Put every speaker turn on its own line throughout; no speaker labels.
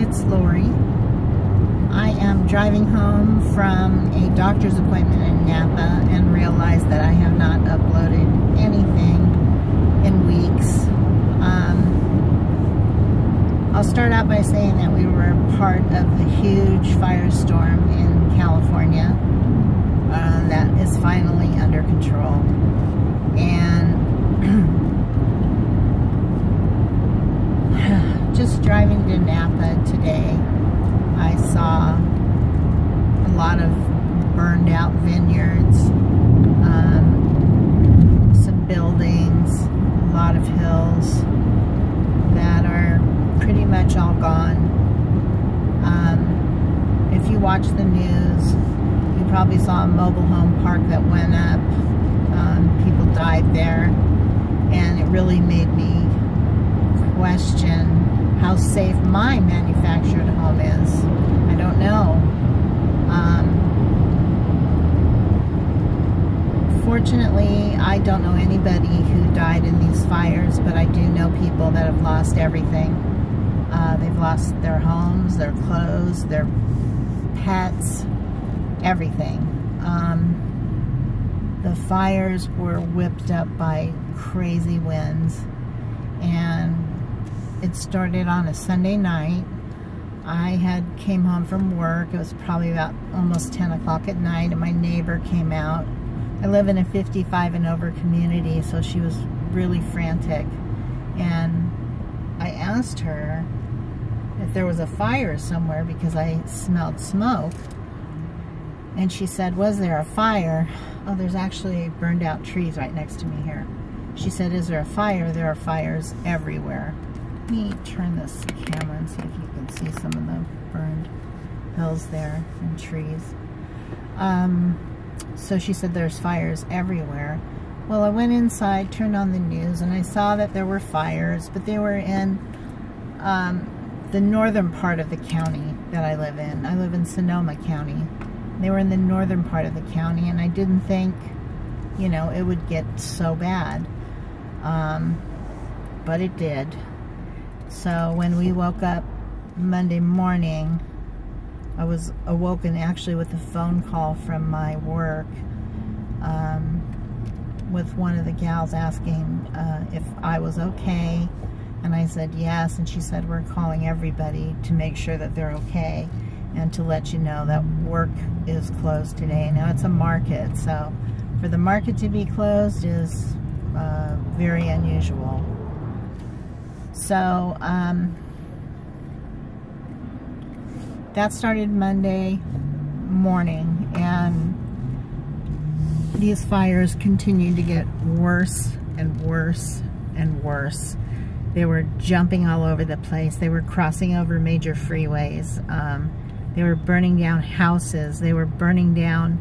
it's Lori. I am driving home from a doctor's appointment in Napa and realized that I have not uploaded anything in weeks. I'll start out by saying that we were part of the huge firestorm in California that is finally under control. And just driving to Napa today, I saw a lot of burned out vineyards, some buildings, a lot of hills that are pretty much all gone. If you watch the news, you probably saw a mobile home park that went up. People died there, and it really made me question how safe my manufactured home is. I don't know. Fortunately, I don't know anybody who died in these fires, but I do know people that have lost everything. They've lost their homes, their clothes, their pets, everything. The fires were whipped up by crazy winds, and it started on a Sunday night. I came home from work. It was probably about almost 10 o'clock at night, and my neighbor came out. I live in a 55 and over community, so she was really frantic. And I asked her if there was a fire somewhere because I smelled smoke. And she said, "Was there a fire?" Oh, there's actually burned out trees right next to me here. She said, "Is there a fire?" There are fires everywhere. Let me turn this camera and see if you can see some of the burned hills there and trees. So she said there's fires everywhere. Well, I went inside, turned on the news, and I saw that there were fires, but they were in the northern part of the county that I live in. I live in Sonoma County. They were in the northern part of the county, and I didn't think, you know, it would get so bad. But it did. So when we woke up Monday morning, I was awoken actually with a phone call from my work with one of the gals asking if I was okay. And I said yes, and she said, "We're calling everybody to make sure that they're okay and to let you know that work is closed today." Now it's a market, so for the market to be closed is very unusual. So that started Monday morning, and these fires continued to get worse and worse and worse. They were jumping all over the place. They were crossing over major freeways. They were burning down houses. They were burning down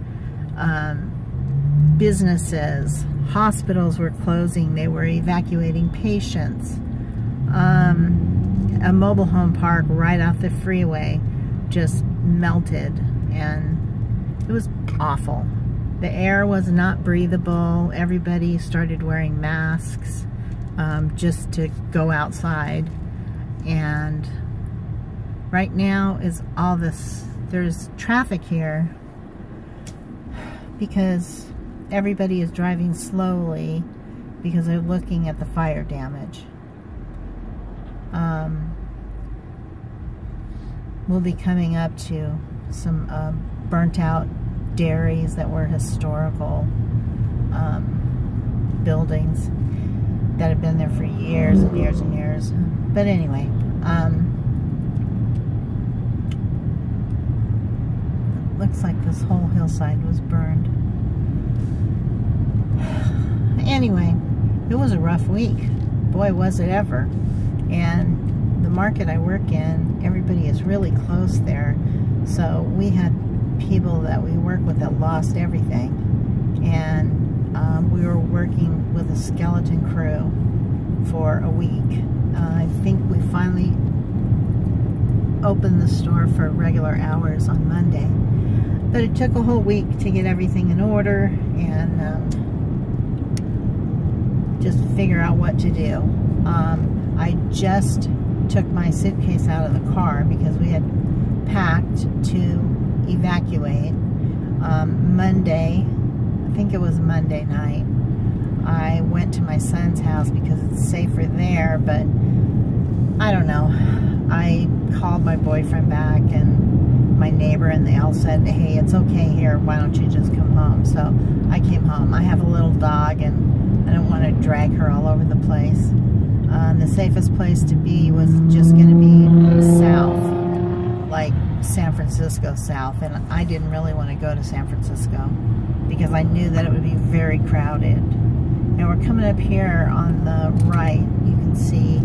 businesses. Hospitals were closing. They were evacuating patients. A mobile home park right off the freeway just melted, and it was awful. The air was not breathable. Everybody started wearing masks just to go outside. And right now is all this, there's traffic here because everybody is driving slowly because they're looking at the fire damage. We'll be coming up to some burnt out dairies that were historical buildings that have been there for years and years and years. But anyway, looks like this whole hillside was burned. Anyway, it was a rough week. Boy, was it ever. And the market I work in, everybody is really close there. So we had people that we work with that lost everything. And we were working with a skeleton crew for a week. I think we finally opened the store for regular hours on Monday. But it took a whole week to get everything in order and just figure out what to do. I just took my suitcase out of the car because we had packed to evacuate. Monday, I think it was Monday night, I went to my son's house because it's safer there, but I don't know. I called my boyfriend back and my neighbor, and they all said, hey, it's okay here, why don't you just come home? So I came home. I have a little dog and I don't want to drag her all over the place. The safest place to be was just going to be south, like San Francisco south, and I didn't really want to go to San Francisco because I knew that it would be very crowded. Now we're coming up here on the right. You can see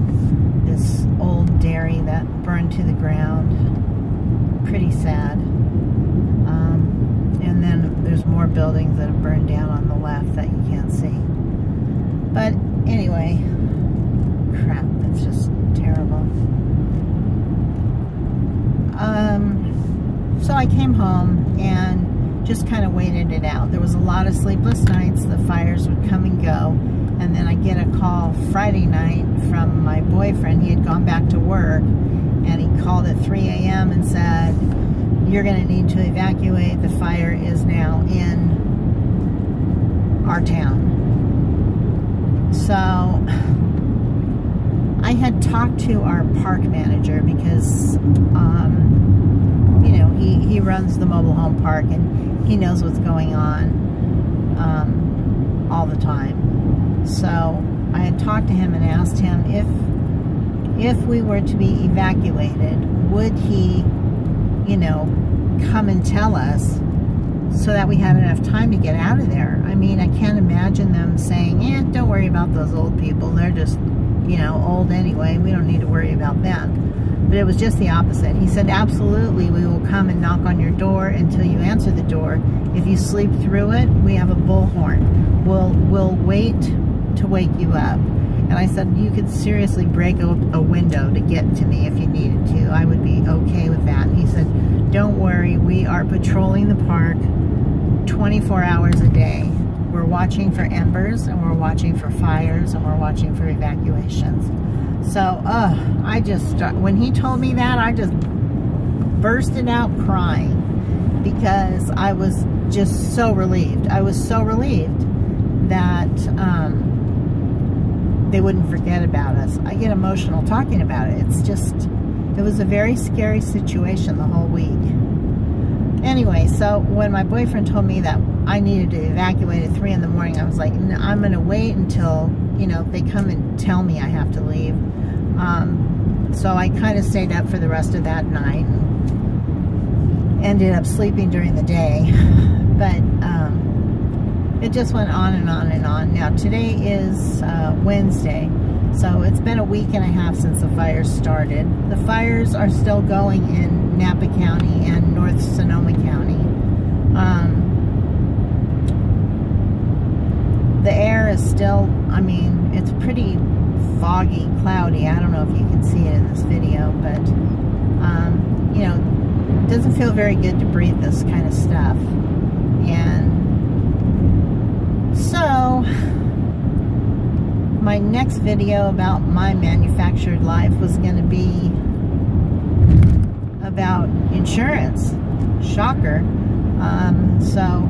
this old dairy that burned to the ground. Pretty sad. And then there's more buildings that have burned down on the left that you can't see. But anyway, crap, that's just terrible. So I came home and just kind of waited it out. There was a lot of sleepless nights. The fires would come and go. And then I get a call Friday night from my boyfriend. He had gone back to work, and he called at 3 a.m. and said, you're going to need to evacuate. The fire is now in our town. So I had talked to our park manager because, you know, he runs the mobile home park and he knows what's going on all the time. So I had talked to him and asked him if we were to be evacuated, would he, you know, come and tell us so that we had enough time to get out of there. I mean, I can't imagine them saying, don't worry about those old people. They're just, you know, old anyway. We don't need to worry about them. But it was just the opposite. He said, absolutely, we will come and knock on your door until you answer the door. If you sleep through it, we have a bullhorn. We'll wait to wake you up. And I said, you could seriously break a window to get to me if you needed to. I would be okay with that. And he said, don't worry, we are patrolling the park 24 hours a day. We're watching for embers, and we're watching for fires, and we're watching for evacuations. So, when he told me that, I just bursted out crying because I was just so relieved. I was so relieved that they wouldn't forget about us. I get emotional talking about it. It's just, it was a very scary situation the whole week. Anyway, so when my boyfriend told me that I needed to evacuate at 3 in the morning, I was like, no, I'm going to wait until, you know, they come and tell me I have to leave. So I kind of stayed up for the rest of that night and ended up sleeping during the day. But it just went on and on and on. Now, today is Wednesday, so it's been a week and a half since the fires started. The fires are still going in Napa County and North Sonoma County. The air is still, I mean, it's pretty foggy, cloudy. I don't know if you can see it in this video, but, you know, it doesn't feel very good to breathe this kind of stuff. And so, my next video about my manufactured life was going to be about insurance. Shocker. So,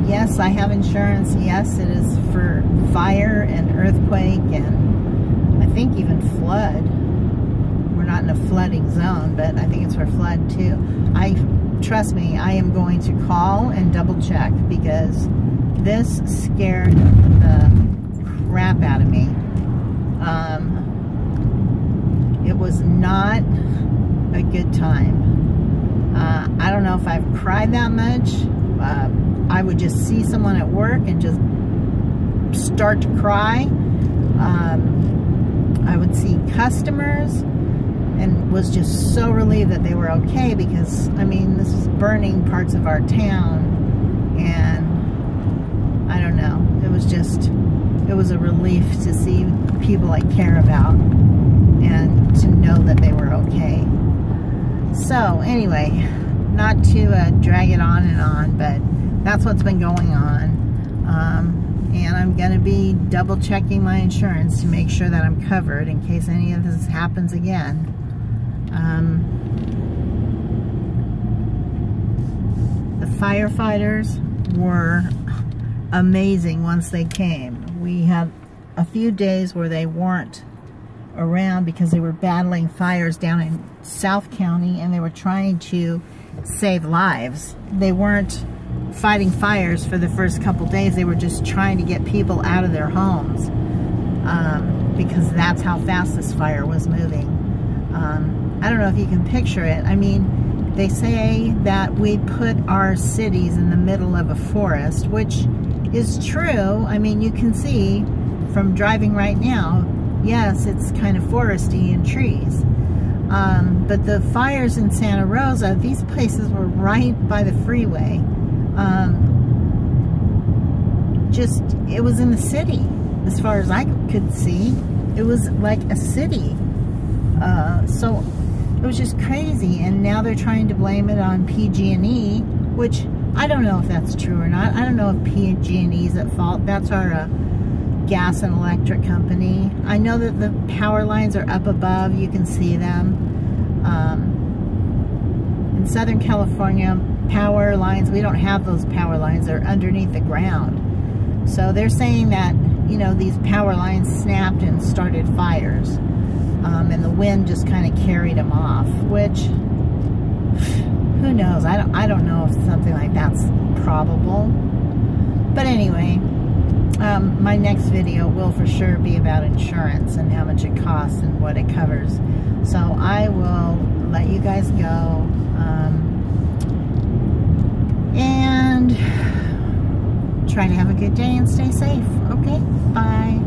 yes, I have insurance. Yes, it is for fire and earthquake and I think even flood. We're not in a flooding zone, but I think it's for flood too. Trust me, I am going to call and double check because this scared the crap out of me. It was not a good time. I don't know if I've cried that much. I would just see someone at work and just start to cry. I would see customers and was just so relieved that they were okay because, I mean, this was burning parts of our town and I don't know. It was just, it was a relief to see people I care about and to know that they were okay. So anyway, not to drag it on and on, but that's what's been going on. And I'm going to be double checking my insurance to make sure that I'm covered in case any of this happens again. The firefighters were amazing once they came. We had a few days where they weren't around because they were battling fires down in South County, and they were trying to save lives. They weren't fighting fires for the first couple days. They were just trying to get people out of their homes because that's how fast this fire was moving. I don't know if you can picture it. I mean, they say that we put our cities in the middle of a forest, which is true. I mean, you can see from driving right now, yes, it's kind of foresty and trees. But the fires in Santa Rosa, these places were right by the freeway. It was in the city, as far as I could see. It was like a city. So it was just crazy. And now they're trying to blame it on PG&E, which I don't know if that's true or not. I don't know if PG&E is at fault. That's our gas and electric company. I know that the power lines are up above. You can see them. In Southern California, power lines, we don't have those power lines. They're underneath the ground. So they're saying that, you know, these power lines snapped and started fires. And the wind just kind of carried them off, which, who knows? I don't know if something like that's probable. But anyway, my next video will for sure be about insurance and how much it costs and what it covers. So I will let you guys go. And try to have a good day and stay safe. Okay? Bye.